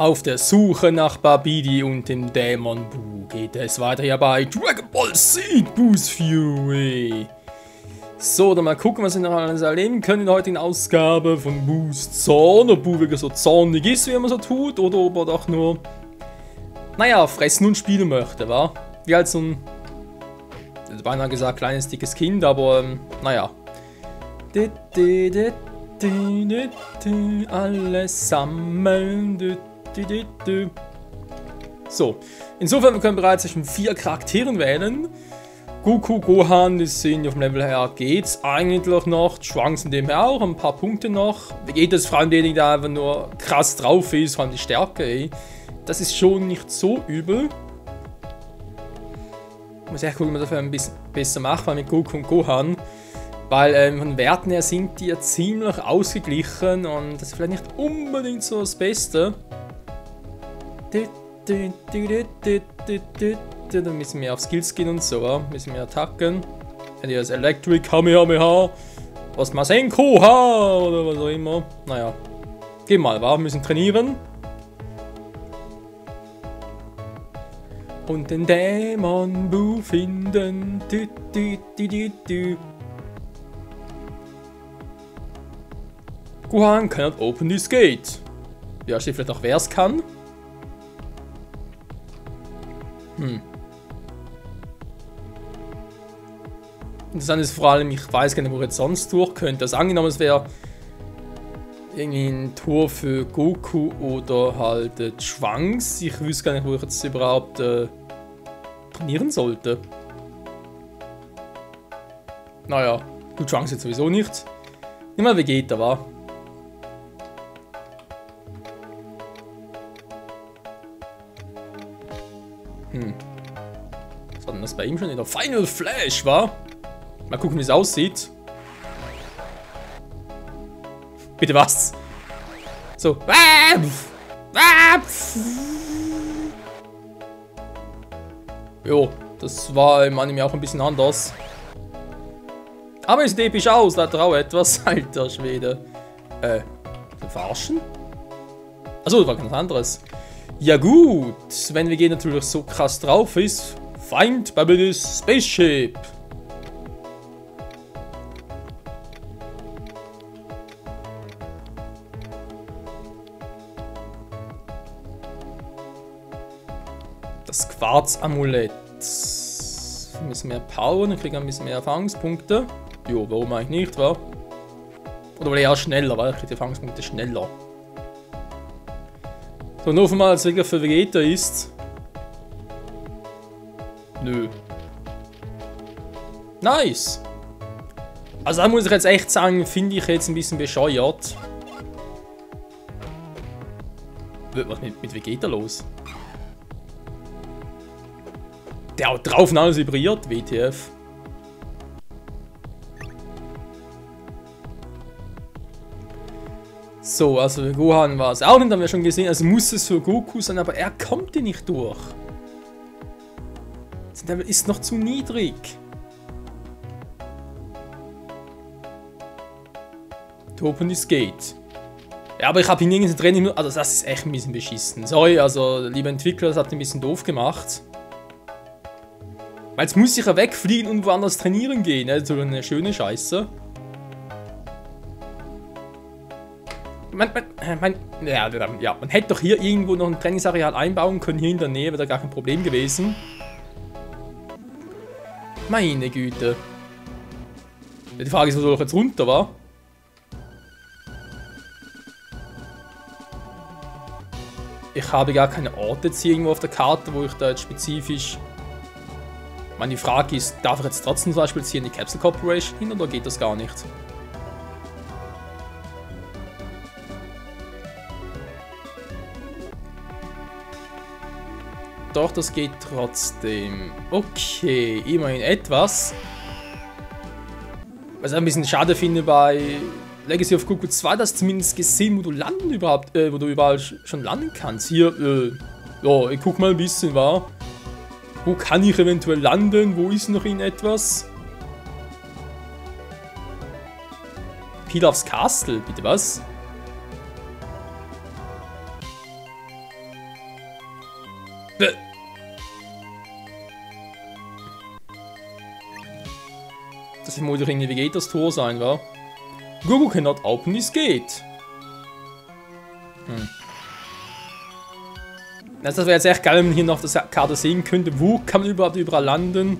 Auf der Suche nach Babidi und dem Dämon Buu geht es weiter hier bei Dragon Ball Z Boo's Fury. So, dann mal gucken, was wir noch alles erleben können in der heutigen Ausgabe von Buus Zorn. Ob Buu wirklich so zornig ist, wie er so tut, oder ob er doch nur, naja, fressen und spielen möchte, wa? Wie halt so ein, beinahe gesagt, kleines, dickes Kind, aber, naja. Alles sammeln. So, insofern, wir können bereits zwischen 4 Charakteren wählen. Goku, Gohan, die sehen auf dem Level her, geht's eigentlich noch. Trunks in dem her auch, ein paar Punkte noch. Vegeta ist vor allem derjenige, der einfach nur krass drauf ist, vor allem die Stärke, ey. Das ist schon nicht so übel. Ich muss echt gucken, wie man das ein bisschen besser macht, weil mit Goku und Gohan. Weil von Werten her sind die ja ziemlich ausgeglichen und das ist vielleicht nicht unbedingt so das Beste. Dann müssen wir auf Skills gehen und so, müssen wir attacken. Dann hier das Electric Kamehameha, was Masenko ha oder was auch immer. Naja, geh mal, wir müssen trainieren. Und den Dämon Buu finden. Gohan cannot open this gate. Ja, steht vielleicht auch, wer es kann. Interessant ist vor allem, ich weiß gar nicht, wo ich jetzt sonst durch könnte. Also angenommen, es wäre irgendwie ein Tor für Goku oder halt Trunks. Ich wüsste gar nicht, wo ich jetzt überhaupt trainieren sollte. Naja, gut, Trunks jetzt sowieso nicht. Nimm mal Vegeta, wa? Was war denn das bei ihm schon in der Final Flash, wa? Mal gucken, wie es aussieht. Bitte was? So. Jo, das war im Anime auch ein bisschen anders. Aber es sieht episch aus, da hat er auch etwas. Alter Schwede. Verarschen? Achso, das war ganz anderes. Ja gut, wenn wir gehen natürlich so krass drauf ist. Find Baby's Spaceship. Das Quarz-Amulett. Ein bisschen mehr Power, dann kriegen wir ein bisschen mehr Erfahrungspunkte. Jo, warum eigentlich nicht, wa? Oder weil er schneller, weil ich kriege die Erfahrungspunkte schneller. So, nur mal, als wirklich für Vegeta ist. Nö. Nice! Also da muss ich jetzt echt sagen, finde ich jetzt ein bisschen bescheuert. Was ist mit Vegeta los? Der haut drauf und alles vibriert, WTF. So, also für Gohan war es auch nicht, haben wir schon gesehen, also muss es für Goku sein, aber er kommt hier nicht durch. Das Level ist noch zu niedrig. To open this gate. Ja, aber ich habe ihn nirgends drin, also das ist echt ein bisschen beschissen. Sorry, also lieber Entwickler, das habt ihr ein bisschen doof gemacht. Weil jetzt muss ich ja wegfliegen und woanders trainieren gehen, also eine schöne Scheiße. Man hätte doch hier irgendwo noch ein Trainingsareal einbauen können, hier in der Nähe, wäre da gar kein Problem gewesen. Meine Güte. Die Frage ist, wo soll ich jetzt runter, wa? Ich habe gar keine Orte jetzt hier irgendwo auf der Karte, wo ich da jetzt spezifisch... Ich meine, die Frage ist, darf ich jetzt trotzdem zum Beispiel hier in die Capsule Corporation hin, oder geht das gar nicht? Doch, das geht trotzdem. Okay, immerhin etwas. Was ich ein bisschen schade finde bei Legacy of Goku 2, dass zumindest gesehen, wo du landen überhaupt, wo du überall schon landen kannst. Hier, ja, ich guck mal ein bisschen, wa? Wo kann ich eventuell landen? Wo ist noch in etwas? Pilafs Castle, bitte was? Das muss doch irgendwie Vegetas Tor sein, wa? Google cannot open this gate. Das wäre jetzt echt geil, wenn man hier noch das Karte sehen könnte. Wo kann man überall landen?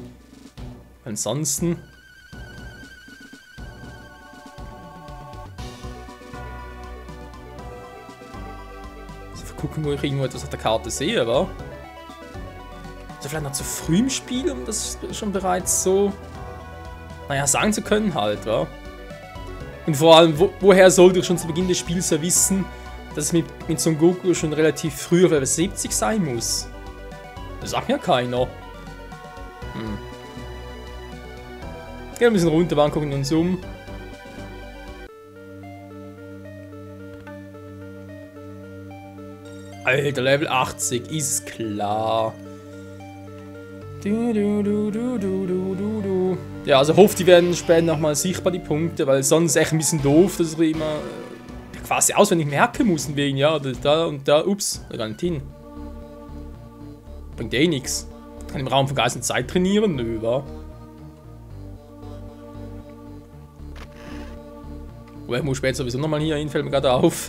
Ansonsten. Also gucken, wo ich irgendwo etwas auf der Karte sehe, wa? Also vielleicht noch zu früh im Spiel, um das schon bereits so, naja, sagen zu können halt, wa? Und vor allem, woher sollte ich schon zu Beginn des Spiels ja wissen, dass es mit Son Goku schon relativ früh auf Level 70 sein muss? Das sagt mir keiner. Gehen wir ein bisschen runter, gucken uns um. Alter, Level 80, ist klar. Ja, also hofft, die werden später nochmal sichtbar, die Punkte, weil sonst echt ein bisschen doof, dass ich immer quasi auswendig merken muss, wegen, ja, da und da, ups, da gar nicht hin. Bringt eh nichts. Kann im Raum von Geist und Zeit trainieren, nö, wa? Aber ich muss später sowieso nochmal hier hin, fällt mir gerade auf.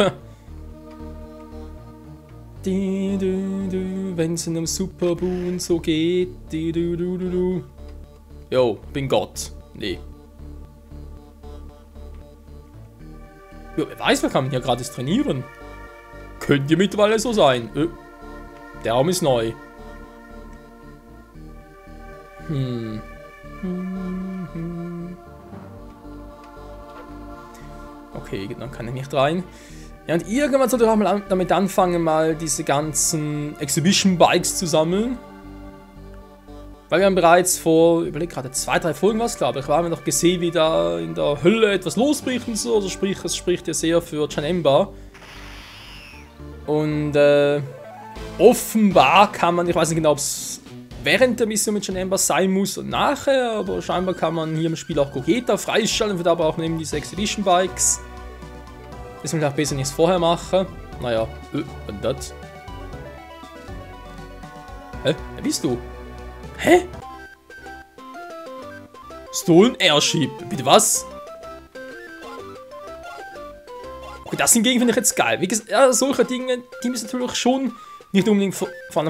Wenn es in einem Super Boon so geht. Jo, bin Gott. Nee. Ja, wer weiß, wer kann man hier gratis trainieren? Könnte mittlerweile so sein. Der Raum ist neu. Okay, dann kann er nicht rein. Ja, und irgendwann sollte ich auch mal damit anfangen, mal diese ganzen Exhibition Bikes zu sammeln. Weil wir haben bereits vor, überleg gerade, 2, 3 Folgen was, glaube ich, haben wir noch gesehen, wie da in der Hölle etwas losbricht und so. Also sprich, es spricht ja sehr für Janemba. Und offenbar kann man, ich weiß nicht genau, ob es während der Mission mit Janemba sein muss und nachher, aber scheinbar kann man hier im Spiel auch Gogeta freischalten, wird aber auch neben diese Exhibition Bikes. Das will ich auch besser nichts vorher machen. Naja, und das? Hä? Wer bist du? Hä? Stolen Airship. Bitte was? Okay, das hingegen finde ich jetzt geil. Wie gesagt, ja, solche Dinge, die müssen natürlich schon nicht unbedingt von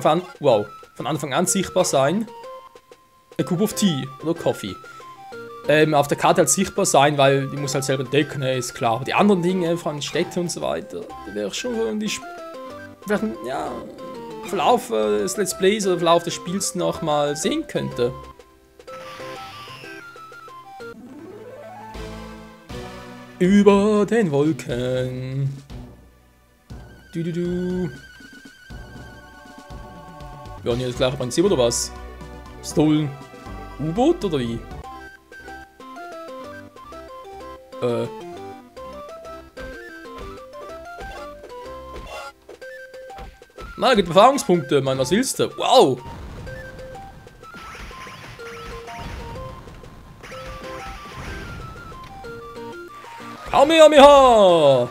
Anfang an sichtbar sein. A cup of tea oder Coffee. Auf der Karte halt sichtbar sein, weil die muss halt selber entdecken, ist klar. Aber die anderen Dinge, vor allem Städte und so weiter, da wäre schon so vielleicht, ja, Verlauf des Let's Plays oder Verlauf des Spiels nochmal sehen könnte. Über den Wolken. Wir haben hier das gleiche Prinzip oder was? Stolen U-Boot oder wie? Na, gibt Erfahrungspunkte, Mann, was willst du? Wow! Kamehameha!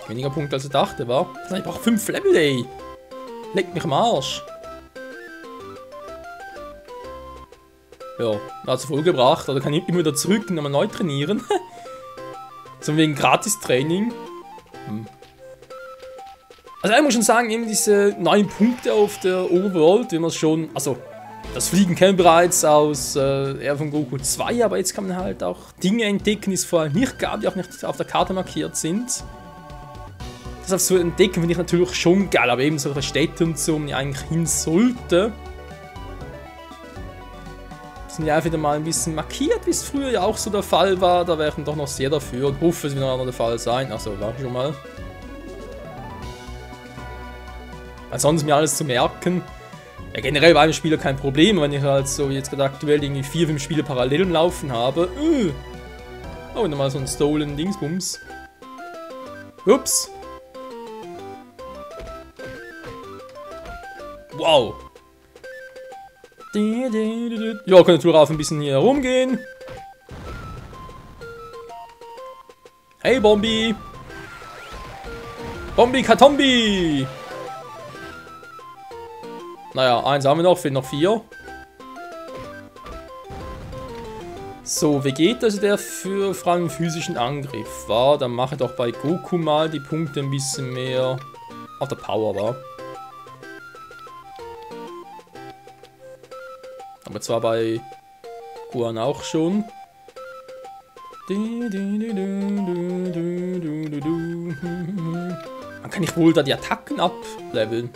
Weniger Punkte als ich dachte, wa? Ich brauche 5 Level, ey! Leck mich am Arsch! Ja, hat es voll gebracht. Oder kann ich immer wieder zurück und nochmal neu trainieren. So wegen Gratis-Training. Also ich muss schon sagen, eben diese 9 Punkte auf der Overworld, wenn man es schon, also das Fliegen kennen wir bereits aus eher von Goku 2, aber jetzt kann man halt auch Dinge entdecken, die es vorher nicht gab, die auch nicht auf der Karte markiert sind. Das zu entdecken finde ich natürlich schon geil, aber eben solche Städte und so, wo man ja eigentlich hin sollte. Sind ja auch wieder mal ein bisschen markiert, wie es früher ja auch so der Fall war. Da wäre ich doch noch sehr dafür und hoffe, es wird noch der Fall sein. Achso, war schon mal. Ansonsten mir alles zu merken. Ja, generell war im Spieler kein Problem, wenn ich halt so jetzt gerade aktuell irgendwie 4, 5 Spiele parallel laufen habe. Oh, nochmal so ein Stolen Dingsbums. Ups. Wow. Ja, kann natürlich auch ein bisschen hier herumgehen. Hey, Bombi! Bombi Katombi! Naja, eins haben wir noch, fehlen noch 4. So, wie geht also der für vor allem physischen Angriff? War, dann mache doch bei Goku mal die Punkte ein bisschen mehr auf der Power, war. Aber zwar bei Gohan auch schon. Man kann nicht wohl da die Attacken ableveln.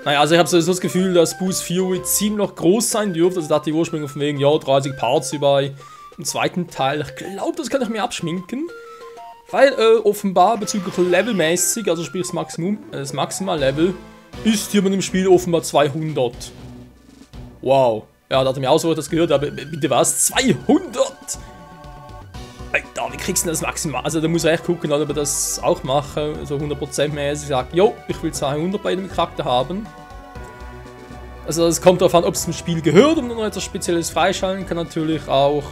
Naja, also ich habe so das Gefühl, dass Boost Fury ziemlich groß sein dürfte. Also da hat die Ursprünge von wegen, ja, 30 Parts über im zweiten Teil. Ich glaube, das kann ich mir abschminken. Weil offenbar bezüglich levelmäßig, also sprich das Maximal-Level, ist hier mit dem Spiel offenbar 200. Wow. Ja, da hat er mir auch so das gehört, aber bitte was? 200! Alter, wie kriegst du denn das Maximal? Also da muss ich echt gucken, ob ich das auch mache, so 100% mäßig. Ich sage, jo, ich will 200 bei dem Charakter haben. Also es kommt darauf an, ob es zum Spiel gehört und noch etwas Spezielles freischalten kann natürlich auch,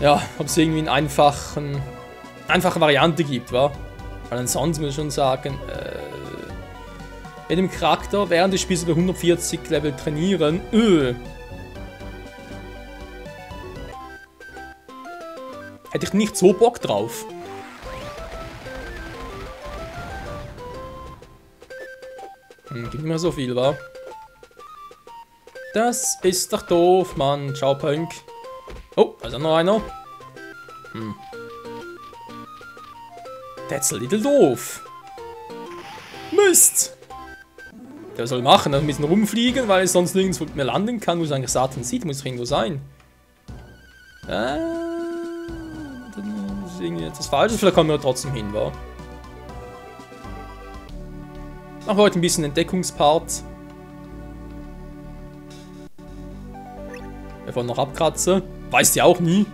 ja, ob es irgendwie eine einfache Variante gibt, wa? Weil ansonsten muss ich schon sagen, mit dem Charakter während des Spiels über 140 Level trainieren, hätte ich nicht so Bock drauf. Gibt nicht mehr so viel, wa? Das ist doch doof, Mann. Ciao, Punk. Oh, da ist auch noch einer. That's a little doof. Mist! Der soll machen, ein bisschen rumfliegen, weil es sonst nirgends mehr landen kann, wo es eigentlich Satan sieht, muss irgendwo sein. Das ist irgendwie etwas Falsches, vielleicht kommen wir trotzdem hin, wa? Machen wir heute ein bisschen Entdeckungspart. Bevor noch abkratze. Weiß die auch nie.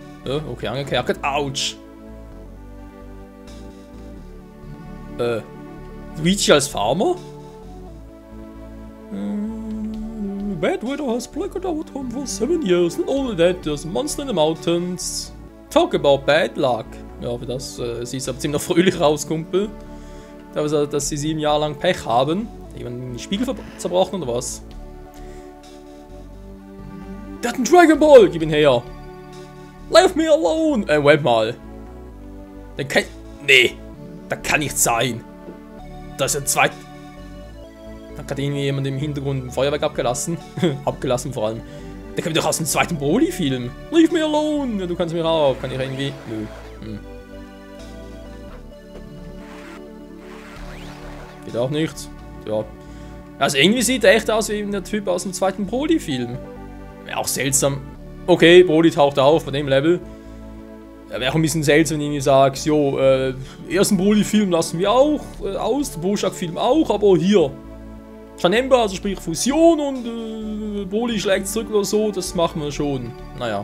Okay, angekerkert. Autsch. Luigi als Farmer? Bad weather has plagued our town for 7 years. Not only that, there's a monster in the mountains. Talk about bad luck. Ja, für das siehst du aber ziemlich fröhlich raus, Kumpel. Dass sie 7 Jahre lang Pech haben. Jemand die Spiegel zerbrochen oder was? Der hat einen Dragon Ball! Gib ihn her! Leave me alone! Wait mal. Der kann... Nee! Das kann nicht sein! Das ist ein zweit... Da hat gerade irgendwie jemand im Hintergrund ein Feuerwerk abgelassen. Abgelassen vor allem. Der kommt doch aus dem zweiten Broly-Film. Leave me alone! Ja, du kannst mir auch. Kann ich irgendwie... Nö. Geht auch nichts. Ja. Also irgendwie sieht er echt aus wie der Typ aus dem zweiten Broly-Film. Wäre auch seltsam. Okay, Broly taucht auf bei dem Level. Wäre auch ein bisschen seltsam, wenn du irgendwie sagst, jo, ersten Broly-Film lassen wir auch aus, den Bojack-Film auch, aber hier. Janemba, also sprich Fusion und Broly schlägt zurück oder so, das machen wir schon. Naja.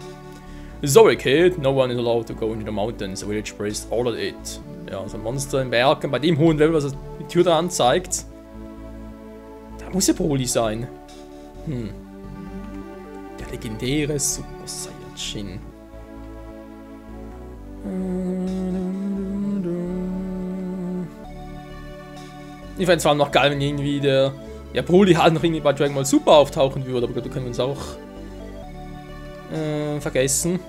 Sorry, kid, no one is allowed to go into the mountains. The village priest ordered it. Ja, also ein Monster im Bergen, bei dem hohen Level, was die Tür da anzeigt. Da muss ja Broly sein. Der legendäre Super Saiyajin. Ich fände es vor allem noch geil, wenn irgendwie der Broly halt noch irgendwie bei Dragon Ball Super auftauchen würde, aber da können wir uns auch vergessen.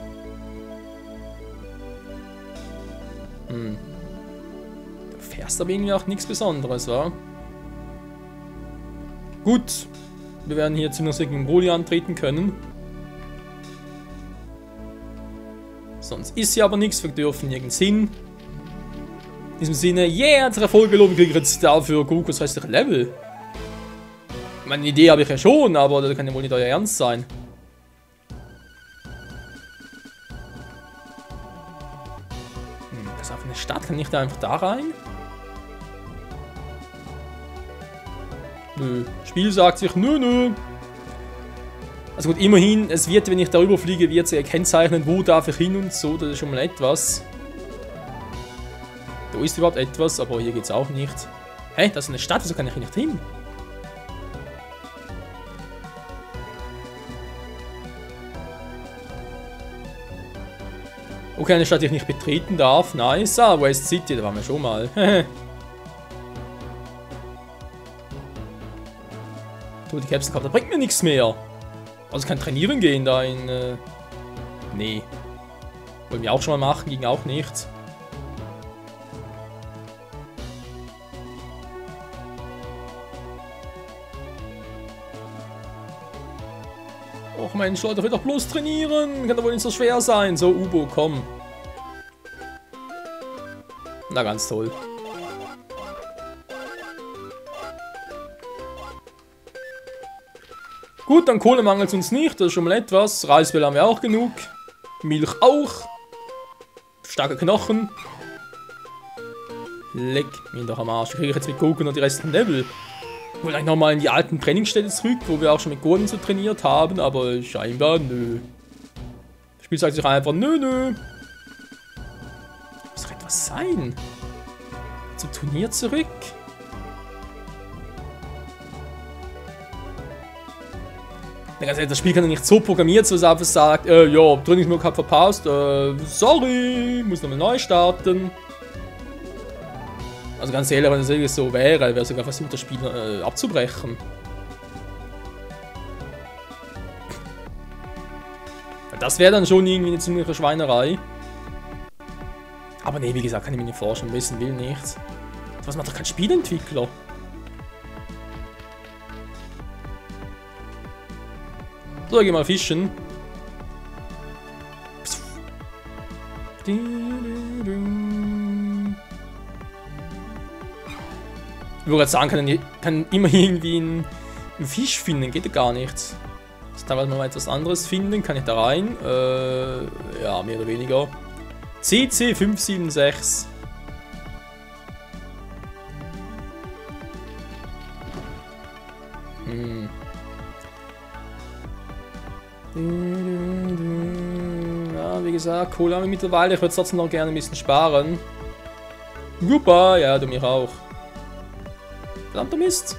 Du fährst aber irgendwie auch nichts Besonderes, wa? Gut, wir werden hier ziemlich gegen Broly antreten können. Sonst ist hier aber nichts, wir dürfen nirgends hin. In diesem Sinne, yeah, unsere Folge loben kriege ich jetzt dafür Gokus restliche Level. Meine Idee habe ich ja schon, aber das kann ja wohl nicht euer Ernst sein. Das ist auf eine Stadt, kann ich da einfach da rein? Nö. Das Spiel sagt sich, nö. Also gut, immerhin, es wird, wenn ich darüber fliege, wird sie kennzeichnen, wo darf ich hin und so, das ist schon mal etwas. Da ist überhaupt etwas, aber hier geht's auch nicht. Hä, das ist eine Stadt, wieso kann ich hier nicht hin? Okay, eine Stadt, die ich nicht betreten darf. Nice. Ah, West City, da waren wir schon mal. Tote Capsule gehabt, das bringt mir nichts mehr. Also ich kann trainieren gehen da in... nee. Wollen wir auch schon mal machen, ging auch nichts. Och Mensch, Leute, will doch bloß trainieren. Kann doch wohl nicht so schwer sein. So, Ubo, komm. Na, ganz toll. Gut, dann Kohle mangelt es uns nicht. Das ist schon mal etwas. Reiswell haben wir auch genug. Milch auch. Starke Knochen. Leck mich doch am Arsch. Kriege ich jetzt mit Goku noch die restlichen Level. Ich wollte eigentlich nochmal in die alten Trainingsstätte zurück, wo wir auch schon mit Gordon so trainiert haben, aber scheinbar nö. Das Spiel sagt sich einfach nö, nö. Muss doch etwas sein. Zum Turnier zurück. Das Spiel kann ja nicht so programmiert, dass es einfach sagt, ja, Trainingsmodus verpasst, sorry, muss nochmal neu starten. Also ganz ehrlich, wenn das irgendwie so wäre, wäre sogar versucht, das Spiel abzubrechen. Das wäre dann schon irgendwie eine ziemliche Schweinerei. Aber nee, wie gesagt, kann ich mir nicht vorstellen, wissen will nichts. Was macht doch kein Spielentwickler? So, ich geh mal fischen. Ich würde sagen, kann immer irgendwie einen Fisch finden, geht ja gar nichts. Jetzt teilweise mal etwas anderes finden, kann ich da rein? Ja, mehr oder weniger. CC 576. Ja, wie gesagt, Kohle haben wir mittlerweile. Ich würde trotzdem noch gerne ein bisschen sparen. Super, ja, du mich auch. Verdammter Mist.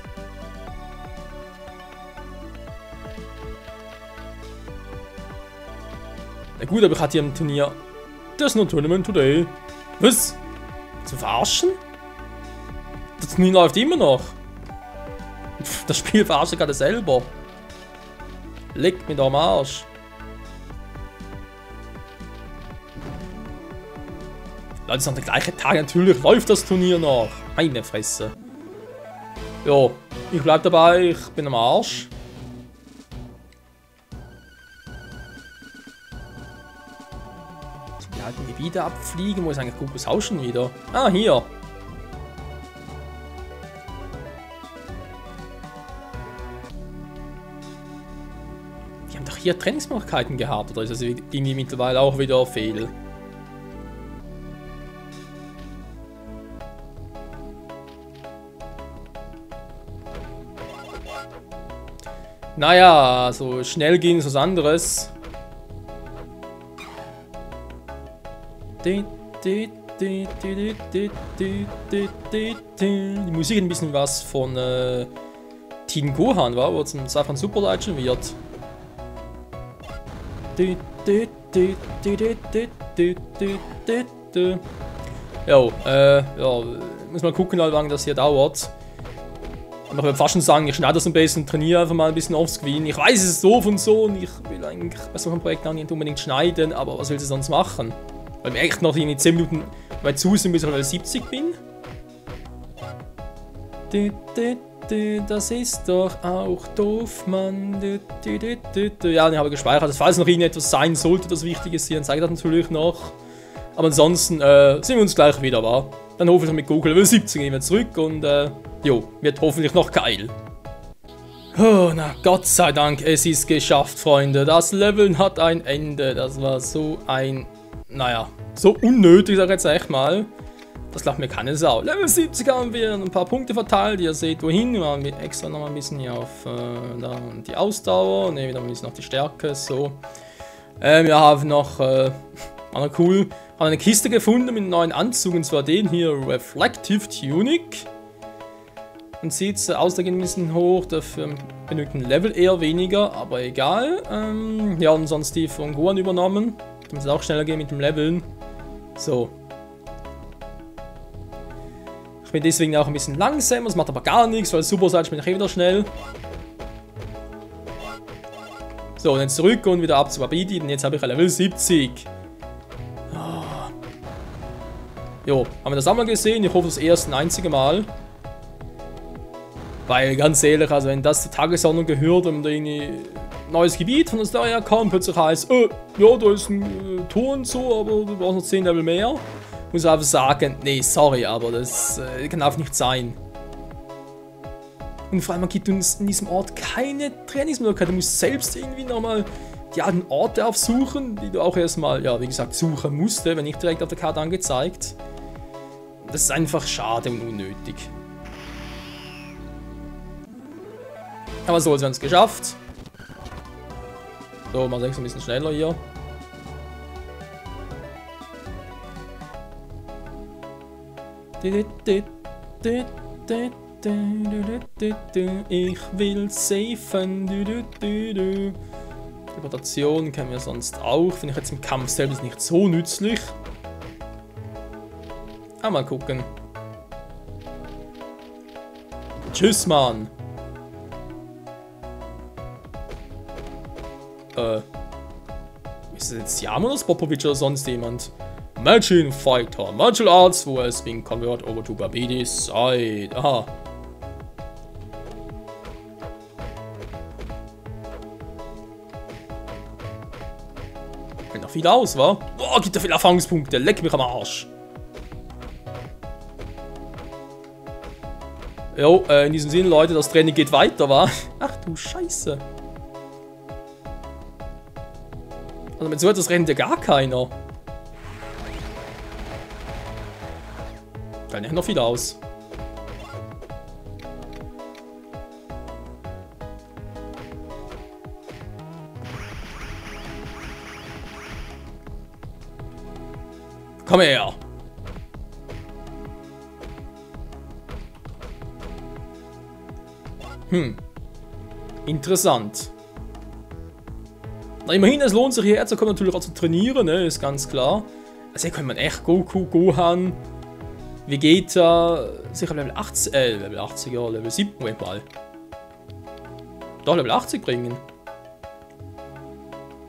Na gut, aber ich hatte hier im Turnier. There's no tournament today. Was? Zu verarschen? Das Turnier läuft immer noch. Das Spiel verarscht gerade selber. Leck mich am Arsch. Leute, es ist an der gleichen Tag. Natürlich läuft das Turnier noch. Meine Fresse. Ja, ich bleib dabei. Ich bin am Arsch. Die halten die wieder abfliegen. Wo ist eigentlich Gokus Haus schon wieder? Ah, hier. Die haben doch hier Trainingsmöglichkeiten gehabt. Oder ist das irgendwie mittlerweile auch wieder fehl? Naja, so schnell gehen ist was anderes. Die Musik hat ein bisschen was von Teen Gohan, war, wo es ein Safran Super Legend wird. Jo, ja, muss mal gucken, wie lange das hier dauert. Und ich würde fast schon sagen, ich schneide das am besten und trainiere einfach mal ein bisschen offscreen. Ich weiß, es ist doof und so und ich will eigentlich bei solchen Projekten auch nicht unbedingt schneiden, aber was will sie sonst machen? Weil mir echt noch irgendwie 10 Minuten weit zu sind, bis ich Level 70 bin. Das ist doch auch doof, Mann. Ja, ich habe gespeichert. Falls noch irgendetwas sein sollte, das wichtig ist hier, dann zeige ich das natürlich noch. Aber ansonsten sehen wir uns gleich wieder, wa? Dann hoffe ich mit Goku Level 17 gehen wir zurück und jo, wird hoffentlich noch geil. Oh, na Gott sei Dank, es ist geschafft, Freunde. Das Leveln hat ein Ende. Das war so ein, naja, so unnötig, sag ich jetzt echt mal. Das glaubt mir keine Sau. Level 70 haben wir ein paar Punkte verteilt. Ihr seht wohin. Wir haben extra noch mal ein bisschen hier auf da und die Ausdauer. Ne, wieder ein bisschen auf die Stärke. So. Wir haben noch, cool, haben eine Kiste gefunden mit einem neuen Anzug. Und zwar den hier, Reflective Tunic. Und sieht aus, da geht ein bisschen hoch. Dafür benötigt ein Level eher weniger, aber egal. Ja, und sonst die von Gohan übernommen. Da muss es auch schneller gehen mit dem Leveln. So. Ich bin deswegen auch ein bisschen langsam, das macht aber gar nichts, weil Super Saiyan bin ich wieder schnell. So, und jetzt zurück und wieder ab zu Babidi. Und jetzt habe ich ein Level 70. Jo, haben wir das auch mal gesehen? Ich hoffe das erste und einzige Mal. Weil, ganz ehrlich, also wenn das zur Tagesordnung gehört und da irgendwie ein neues Gebiet von uns daher kommt, plötzlich heißt, ja, da ist ein Tor und so, aber du brauchst noch 10 Level mehr. Muss ich einfach sagen, nee, sorry, aber das kann einfach nicht sein. Und vor allem, man gibt uns in diesem Ort keine Trainingsmöglichkeit. Du musst selbst irgendwie nochmal die alten Orte aufsuchen, die du auch erstmal, ja, wie gesagt, suchen musste, wenn nicht direkt auf der Karte angezeigt. Das ist einfach schade und unnötig. Aber so, jetzt haben wir es geschafft. So, mal 6 ein bisschen schneller hier. Ich will safen. Teleportation kennen wir sonst auch. Finde ich jetzt im Kampf selbst nicht so nützlich. Mal gucken. Tschüss, Mann. Ist es jetzt Jamonos Popovic oder sonst jemand? Machine Fighter. Martial Arts who has been converted over to Babidi's side. Aha. Hält noch viel aus, wa? Boah, gibt da viele Erfahrungspunkte. Leck mich am Arsch. Jo, in diesem Sinne, Leute, das Training geht weiter, wa? Ach du Scheiße. Also mit so etwas rennt ja gar keiner. Kann ja noch viel aus. Komm her. Interessant. Na, immerhin, es lohnt sich hierher zu kommen, natürlich auch zu trainieren, ne, ist ganz klar. Also hier könnte man echt Goku, Gohan, Vegeta, sicher Level 80, Level 80, ja, Level 7, Moment mal. Doch, Level 80 bringen.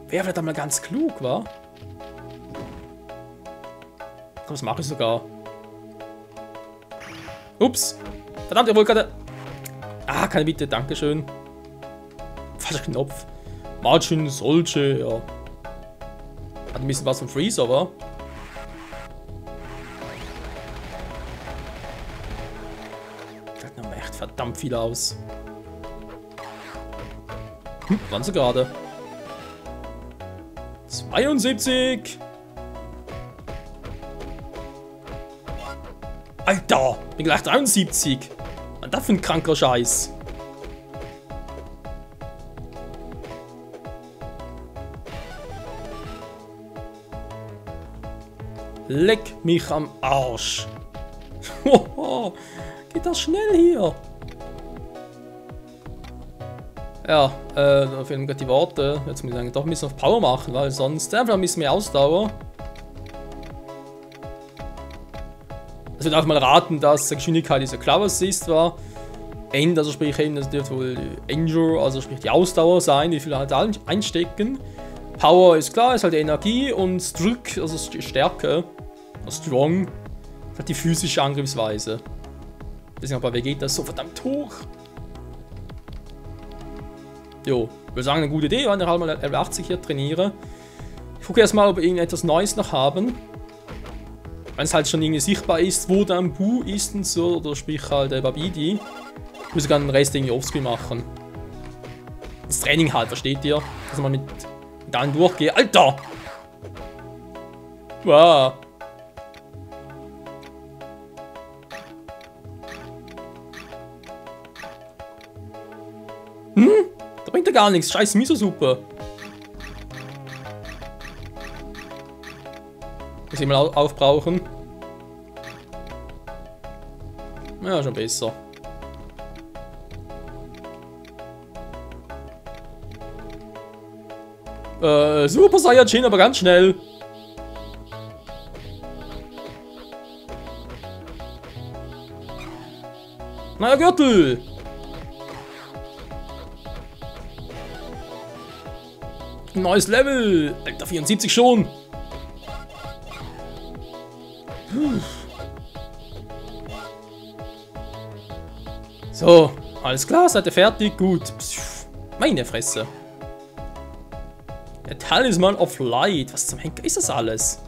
Wäre vielleicht einmal ganz klug, wa? Das mache ich sogar. Ups. Verdammt, ich wollte gerade... Ah, keine Bitte, dankeschön. Falscher Knopf. Margin solche, ja. Hat ein bisschen was von Freezer, wa? Das noch echt verdammt viel aus. Waren sie gerade? 72! Alter! Bin gleich 73! Was das für ein kranker Scheiß? Leck mich am Arsch! Geht das schnell hier? Ja, da fehlen gerade die Worte. Jetzt muss ich eigentlich doch ein bisschen auf Power machen, weil sonst einfach ein bisschen mehr Ausdauer. Ich würde auch mal raten, dass die Geschwindigkeit dieser Clover Assist war. End, also sprich End, das dürfte wohl Endure, also sprich die Ausdauer sein, wie viel halt einstecken. Power ist klar, ist halt die Energie und Strength, also die Stärke, Strong, ist halt die physische Angriffsweise. Deswegen auch bei Vegeta ist so verdammt hoch. Jo, ich würde sagen, eine gute Idee, wenn ich halt mal Level 80 hier trainiere. Ich gucke erstmal, ob wir irgendetwas Neues noch haben. Wenn es halt schon irgendwie sichtbar ist, wo der Bu ist und so, oder sprich halt der Babidi, muss ich dann den Rest irgendwie offscreen machen. Das Training halt, versteht ihr? Dass man mit allen durchgeht. Alter! Wow! Da bringt er gar nichts. Scheiß Miso-Suppe. Muss ich mal aufbrauchen. Ja, schon besser. Super Saiyajin, aber ganz schnell. Na ja, Gürtel. ein neues Level. Alter, 74 schon. So, alles klar, seid ihr fertig? Gut. Meine Fresse. Der Talisman of Light. Was zum Henker ist das alles?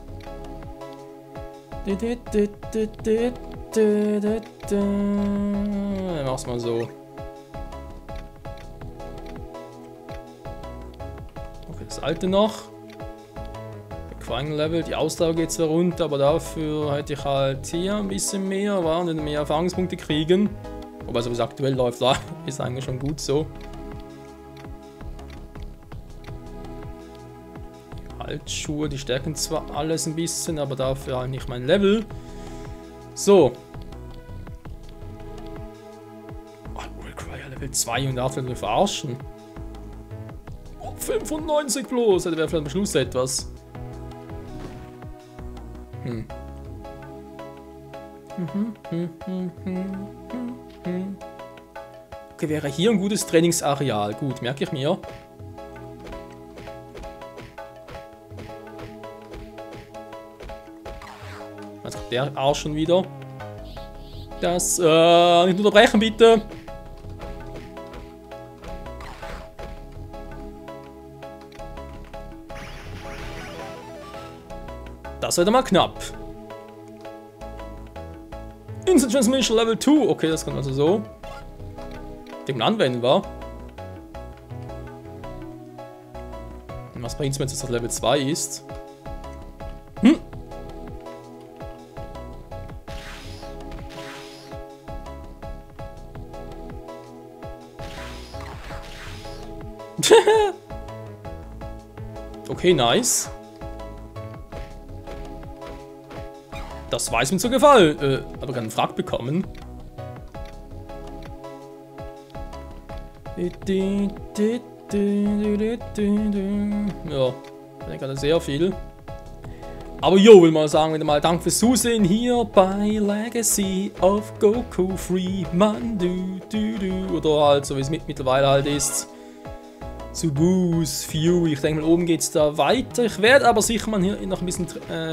Mach's mal so. Okay, das alte noch. Level. Die Ausdauer geht zwar runter, aber dafür hätte ich halt hier ein bisschen mehr, und mehr Erfahrungspunkte kriegen. Wobei so wie es aktuell läuft, ist eigentlich schon gut so. Halsschuhe, die stärken zwar alles ein bisschen, aber dafür halt nicht mein Level. So. Oh, Level 2 und darf wir verarschen. Oh, 95 bloß, das wäre vielleicht am Schluss etwas. Okay, wäre hier ein gutes Trainingsareal. Gut, merke ich mir. Jetzt kommt der Arsch schon wieder. Das, nicht unterbrechen, bitte. Das wird mal knapp. Instant Transmission Level 2. Okay, das kommt also so. Dem anwenden war. Und was bringt es, wenn es jetzt das Level 2 ist? Okay, nice. Das weiß mir zu gefallen. Aber keinen Frag bekommen. Ja, ich denke gerade sehr viel. Aber jo, will mal sagen, wieder mal Dank fürs Zusehen hier bei Legacy of Goku Freeman. Oder halt so wie es mittlerweile halt ist. Zu Boost Fury. Ich denke mal, oben geht es da weiter. Ich werde aber sicher mal hier noch ein bisschen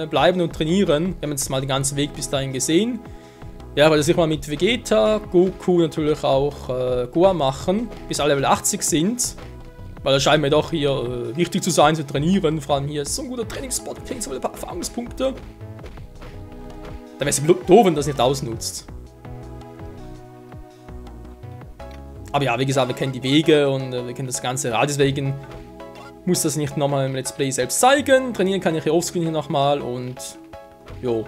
bleiben und trainieren. Wir haben jetzt mal den ganzen Weg bis dahin gesehen. Ja, weil sicher mal mit Vegeta, Goku natürlich auch Gohan machen, bis alle Level 80 sind. Weil das scheint mir doch hier wichtig zu sein, zu trainieren. Vor allem hier ist so ein guter Trainingsspot, kriegen so ein paar Erfahrungspunkte. Dann wäre es doof, wenn das nicht ausnutzt. Aber ja, wie gesagt, wir kennen die Wege und wir kennen das ganze Rad, deswegen muss das nicht nochmal im Let's Play selbst zeigen. Trainieren kann ich hier offscreen hier nochmal und jo.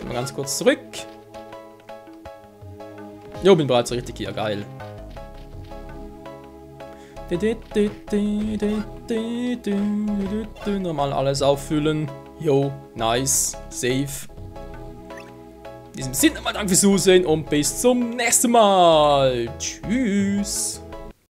Mal ganz kurz zurück. Jo, bin bereits richtig hier, geil. Nochmal alles auffüllen. Jo, nice, safe. In diesem Sinne mal danke fürs Zusehen und bis zum nächsten Mal. Tschüss.